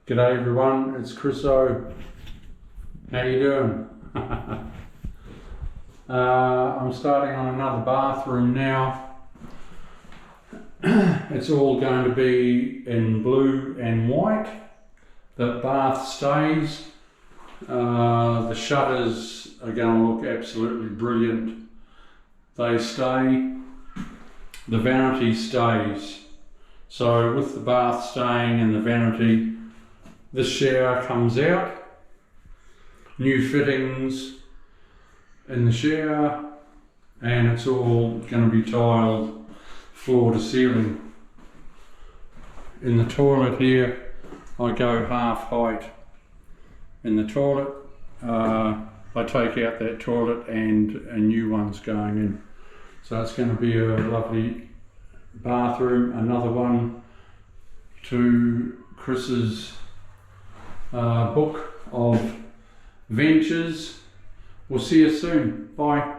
G'day everyone, it's Chris O. How you doing? I'm starting on another bathroom now. It's all going to be in blue and white. The bath stays. The shutters are going to look absolutely brilliant. They stay. The vanity stays. So with the bath staying and the vanity, this shower comes out, new fittings in the shower, and it's all going to be tiled floor to ceiling. In the toilet here, I go half height. In the toilet, I take out that toilet and a new one's going in. So it's going to be a lovely bathroom, another one to Chris's book of ventures. We'll see you soon. Bye.